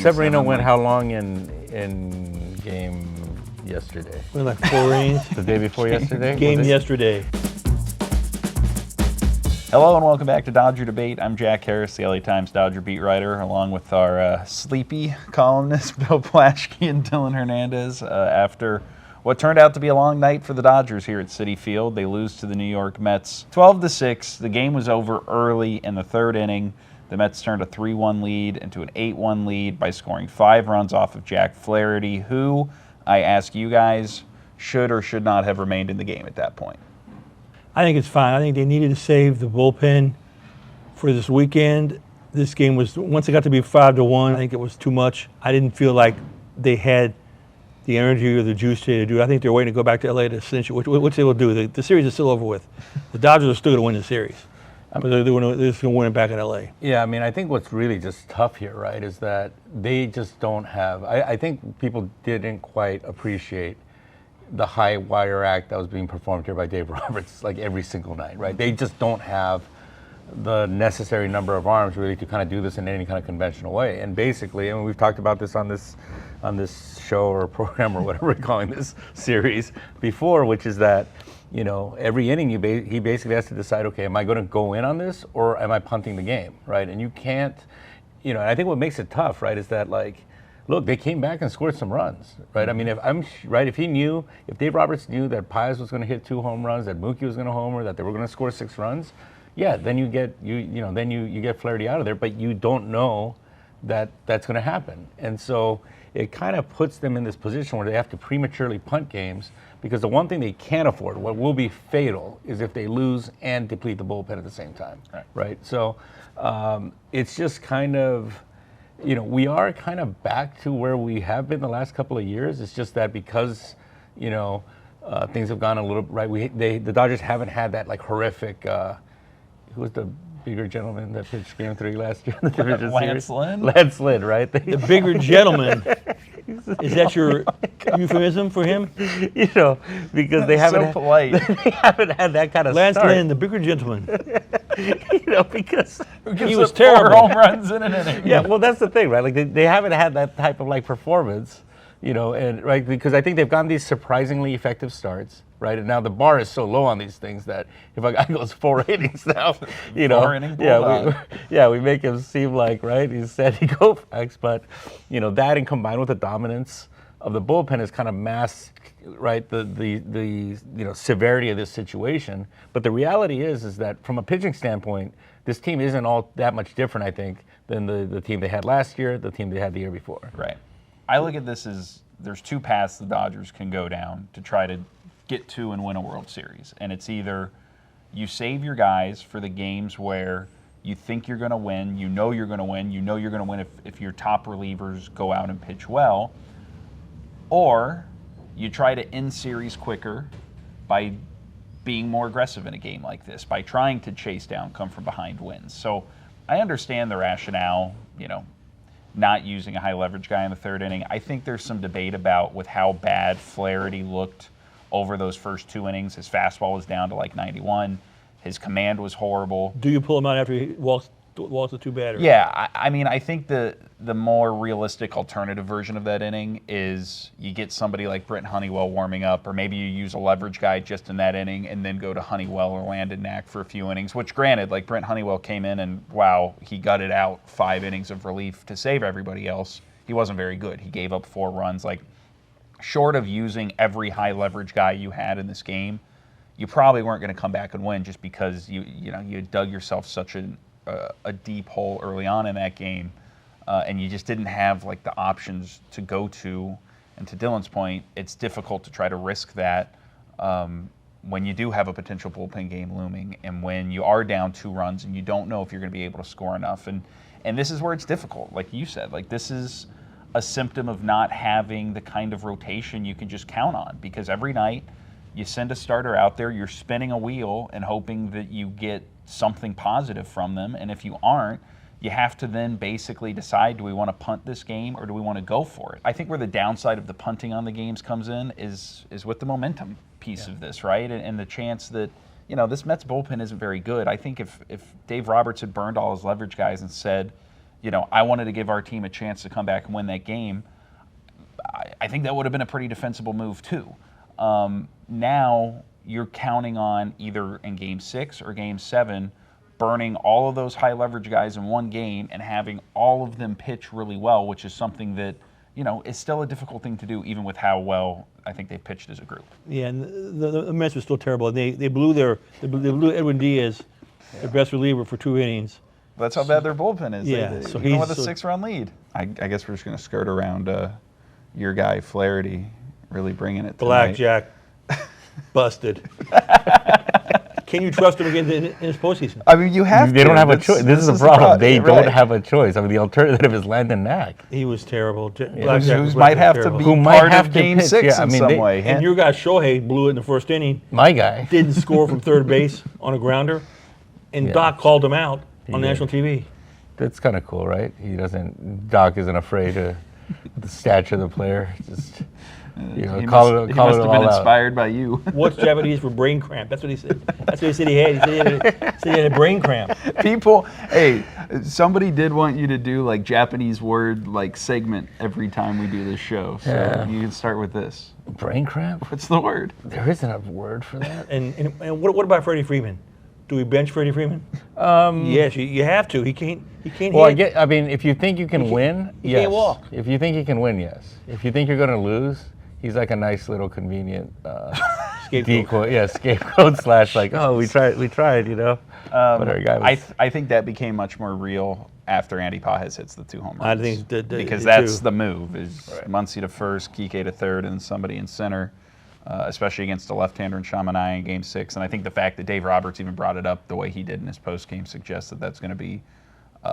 Severino went how long in game yesterday? Went like 4 innings. The day before yesterday? Game yesterday. Hello and welcome back to Dodger Debate. I'm Jack Harris, the LA Times Dodger beat writer, along with our sleepy columnists, Bill Plaschke and Dylan Hernández. After what turned out to be a long night for the Dodgers here at Citi Field, they lose to the New York Mets 12-6. The game was over early in the third inning. The Mets turned a 3-1 lead into an 8-1 lead by scoring 5 runs off of Jack Flaherty, who, I ask you guys, should or should not have remained in the game at that point. I think it's fine. I think they needed to save the bullpen for this weekend. This game was, once it got to be 5-1, I think it was too much. I didn't feel like they had the energy or the juice to do it. I think they're waiting to go back to LA to cinch it, which they will do. The series is still over with. The Dodgers are still going to win the series. But they're just going to win it back in LA. Yeah, I mean, I think what's really just tough here, right, is that they just don't have, I think people didn't quite appreciate the high wire act that was being performed here by Dave Roberts like every single night, right? They just don't have the necessary number of arms really to kind of do this in any kind of conventional way. And basically, I mean, we've talked about this on this show or program or whatever we're calling this series before, which is that, you know, every inning he basically has to decide, okay, am I going to go in on this or am I punting the game, right? And you can't, you know, and I think what makes it tough, right, is that, like, look, they came back and scored some runs, right? I mean, if Dave Roberts knew that Páez was going to hit 2 home runs, that Mookie was going to homer, that they were going to score 6 runs, yeah, then you get Flaherty out of there, but you don't know that that's going to happen, and so it kind of puts them in this position where they have to prematurely punt games, because the one thing they can't afford, what will be fatal, is if they lose and deplete the bullpen at the same time, right? So it's just kind of, you know, we are kind of back to where we have been the last couple of years. It's just that because, you know, things have gone a little right. The Dodgers haven't had that like horrific. Who was the bigger gentleman that pitched Game 3 last year in the division Lance series? Lynn? Lance Lynn, right? The bigger gentleman. Is that your euphemism for him? You know, because they haven't so polite. They haven't had that kind of Lance start. Lynn, the bigger gentleman. You know, because he was terrible. 4 home runs in an inning. Yeah, well, that's the thing, right? Like they haven't had that type of like performance, you know, and right, because I think they've gotten these surprisingly effective starts, right? And now the bar is so low on these things that if a guy goes 4 innings now, you know, 4 inning bulldog. we make him seem like, right, he's Sandy Koufax, but you know, that and combined with the dominance of the bullpen has kind of masked, right, the you know, severity of this situation. But the reality is that from a pitching standpoint, this team isn't all that much different, I think, than the team they had last year, the team they had the year before. Right. I look at this as there's 2 paths the Dodgers can go down to try to get to and win a World Series. And it's either you save your guys for the games where you think you're going to win, you know you're going to win, you know you're going to win if your top relievers go out and pitch well, or you try to end series quicker by being more aggressive in a game like this, by trying to chase down come from behind wins. So I understand the rationale, you know, not using a high leverage guy in the third inning. I think there's some debate about with how bad Flaherty looked over those first 2 innings. His fastball was down to like 91. His command was horrible. Do you pull him out after he walks the 2 batters? Yeah, I mean, I think the more realistic alternative version of that inning is you get somebody like Brent Honeywell warming up, or maybe you use a leverage guy just in that inning and then go to Honeywell or Landon Knack for a few innings, which granted, like Brent Honeywell came in and, wow, he gutted out 5 innings of relief to save everybody else. He wasn't very good. He gave up 4 runs. Like, short of using every high leverage guy you had in this game, you probably weren't going to come back and win just because you dug yourself such a deep hole early on in that game, and you just didn't have like the options to go to. And to Dylan's point, it's difficult to try to risk that when you do have a potential bullpen game looming, and when you are down 2 runs and you don't know if you're going to be able to score enough. And this is where it's difficult, like you said. Like, this is a symptom of not having the kind of rotation you can just count on, because every night you send a starter out there, you're spinning a wheel and hoping that you get something positive from them, and if you aren't, you have to then basically decide, do we want to punt this game or do we want to go for it? I think where the downside of the punting on the games comes in is with the momentum piece of this, right? And the chance that, you know, this Mets bullpen isn't very good. I think if Dave Roberts had burned all his leverage guys and said, I wanted to give our team a chance to come back and win that game, I think that would have been a pretty defensible move too. Now you're counting on either in Game 6 or Game 7 burning all of those high leverage guys in one game and having all of them pitch really well, which is something that, is still a difficult thing to do, even with how well I think they've pitched as a group. Yeah, and the Mets were still terrible. They blew Edwin Diaz, their best reliever, for 2 innings. That's how bad their bullpen is. Yeah, so so even with a 6-run lead. I guess we're just going to skirt around your guy Flaherty really bringing it tonight. Blackjack busted. Can you trust him again in his postseason? I mean, you have to. They don't have a choice. This is the problem. They don't have a choice. I mean, the alternative is Landon Knack. He was terrible. Who might have to be part of Game 6 in some way. And your guy Shohei blew it in the first inning. My guy didn't score from third base on a grounder, and Doc called him out on national TV. That's kind of cool, right? Doc isn't afraid of the stature of the player. Just he must have been inspired by you. What's Japanese for brain cramp? That's what he said. That's what he said he had. He said he had a brain cramp. Somebody did want you to do like Japanese word like segment every time we do this show. So you can start with this. Brain cramp? What's the word? There isn't a word for that. And what about Freddie Freeman? Do we bench Freddie Freeman? Yes, you have to. He can't. Well, I mean, if you think you can win, yes. Can't walk. If you think you can win, yes. If you think you're going to lose, he's like a nice little convenient scapegoat. Decoy, scapegoat / like, oh, we tried, But our guy was, I think that became much more real after Andy Pages hits the 2 home runs. I think because that's the move is Muncy to first, Kike to third, and somebody in center. Especially against a left-hander in Chaminade in Game 6. And I think the fact that Dave Roberts even brought it up the way he did in his post-game suggests that that's going to be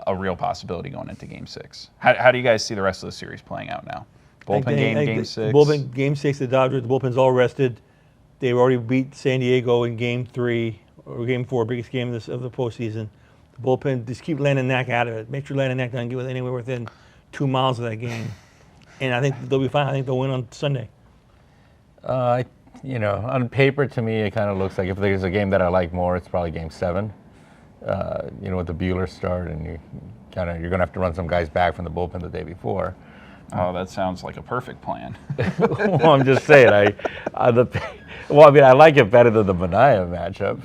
a real possibility going into Game 6. How do you guys see the rest of the series playing out now? Bullpen Game 6? Bullpen Game 6, the Dodgers, the bullpen's all rested. They already beat San Diego in Game 3 or Game 4, biggest game of the postseason. The bullpen, just keep Landon Knack out of it. Make sure Landon Knack doesn't get anywhere within 2 miles of that game. And I think they'll be fine. I think they'll win on Sunday. On paper, to me, it kind of looks like if there's a game that I like more, it's probably Game 7. With the Buehler start, and you're going to have to run some guys back from the bullpen the day before. Oh, that sounds like a perfect plan. Well, I'm just saying, I like it better than the Manaea matchup.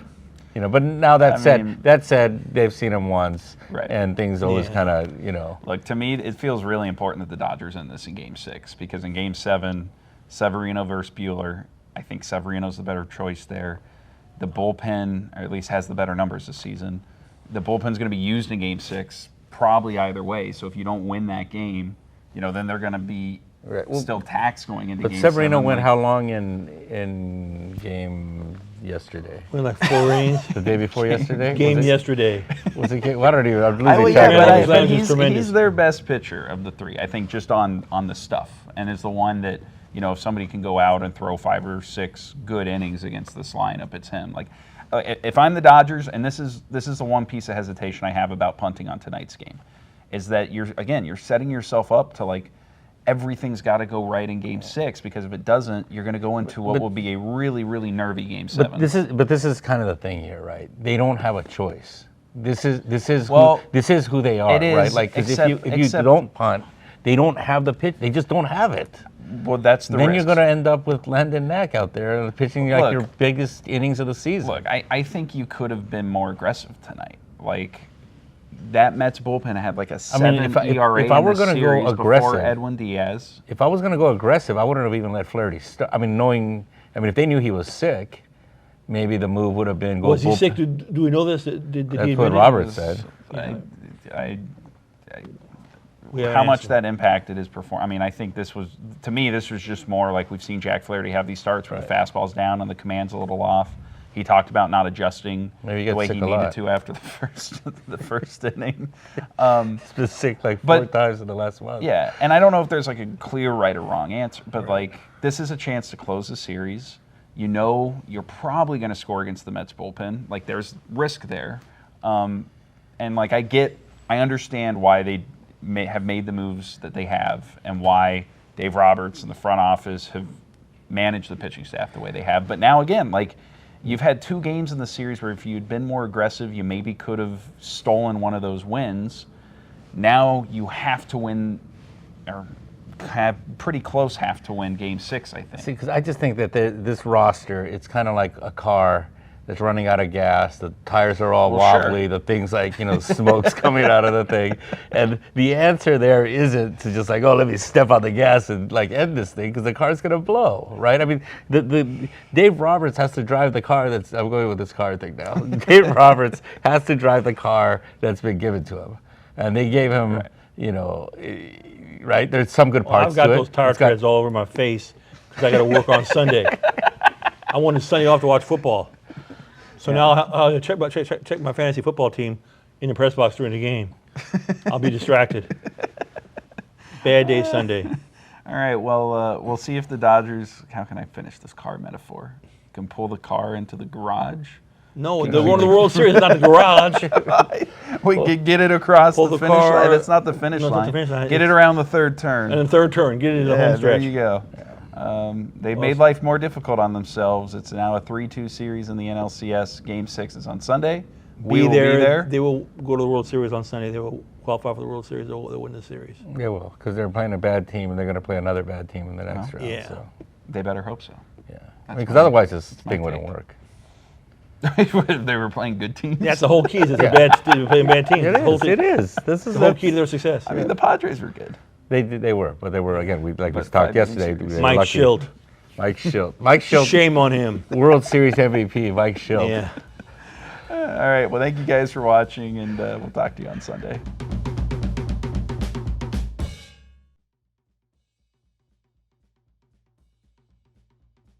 But now that said, they've seen him once, and things always kind of, Look, to me, it feels really important that the Dodgers end this in Game 6 because in Game 7. Severino versus Buehler. I think Severino's the better choice there. The bullpen, or at least has the better numbers this season. The bullpen's going to be used in Game 6, probably either way. So if you don't win that game, then they're going to be still taxed going into Game 7. But Severino went how long in game yesterday? Went like 4 innings. The day before yesterday? Game yesterday. Was it? I don't even. I'm losing track. But he's their best pitcher of the 3. I think just on the stuff, and is the one that. If somebody can go out and throw 5 or 6 good innings against this lineup, it's him. Like, if I'm the Dodgers, and this is the one piece of hesitation I have about punting on tonight's game, is that you're setting yourself up to like everything's got to go right in Game 6 because if it doesn't, you're going to go into what will be a really, really nervy Game 7. But this is kind of the thing here, right? They don't have a choice. This is who they are, right? Like, because if you don't punt, they don't have the pitch. They just don't have it. Well, that's the Then risk. You're going to end up with Landon Knack out there pitching like your biggest innings of the season. Look, I think you could have been more aggressive tonight. Like, that Mets bullpen had like a 7 ERA if I were going to go aggressive, before Edwin Diaz. If I was going to go aggressive, I wouldn't have even let Flaherty start. If they knew he was sick, maybe the move would have been go. Was he sick? Do we know this? That's what Robert said. How much that impacted his performance. I think this was just more like we've seen Jack Flaherty have these starts where the fastball's down and the command's a little off. He talked about not adjusting the way he needed to after the first inning. He's been sick like 4 times in the last month. Yeah, and I don't know if there's like a clear right or wrong answer, but like this is a chance to close the series. You're probably going to score against the Mets bullpen. Like there's risk there, and like I understand why they have made the moves that they have and why Dave Roberts and the front office have managed the pitching staff the way they have. But now again, like you've had 2 games in the series where if you'd been more aggressive, you maybe could have stolen one of those wins. Now you have to win, or have pretty close have to win Game 6, I think. See, because I just think that this roster, it's kind of like a car that's running out of gas. The tires are all wobbly. Sure. The thing's like, smoke's coming out of the thing. And the answer there isn't to just like, oh, let me step on the gas and like end this thing because the car's going to blow, right? I mean, the Dave Roberts has to drive the car that's, I'm going with this car thing now. Dave Roberts has to drive the car that's been given to him. And they gave him, right? There's some good parts to it. I've got those tire treads all over my face because I got to work on Sunday. I wanted Sunday off to watch football. So now I'll check my fantasy football team in the press box during the game. I'll be distracted. Bad day Sunday. All right, well, we'll see if the Dodgers, how can I finish this car metaphor? Can pull the car into the garage. No, they're going to the World Series, not the garage. We can get it across pull the the finish car- line. It's not the finish No, it's not line. the finish line. Get it around the third turn. And then third turn, get it into the home stretch. There you go. They've made life more difficult on themselves. It's now a 3-2 series in the NLCS. Game 6 is on Sunday. We will be there. They will go to the World Series on Sunday. They will qualify for the World Series. They'll win the series. Yeah, well, because they're playing a bad team and they're going to play another bad team in the next round. Yeah. So, They better hope so. yeah. Because otherwise this thing wouldn't take. work. They were playing good teams. That's the whole key. Is they're playing bad teams. It is. This is the whole key to their success. I mean, the Padres were good. They were, but they were again. We But talked 5 yesterday. series. they were Mike lucky. Schilt. Mike Schilt. Shame on him. World Series MVP. Mike Schilt. Yeah. All right. Well, thank you guys for watching, and we'll talk to you on Sunday.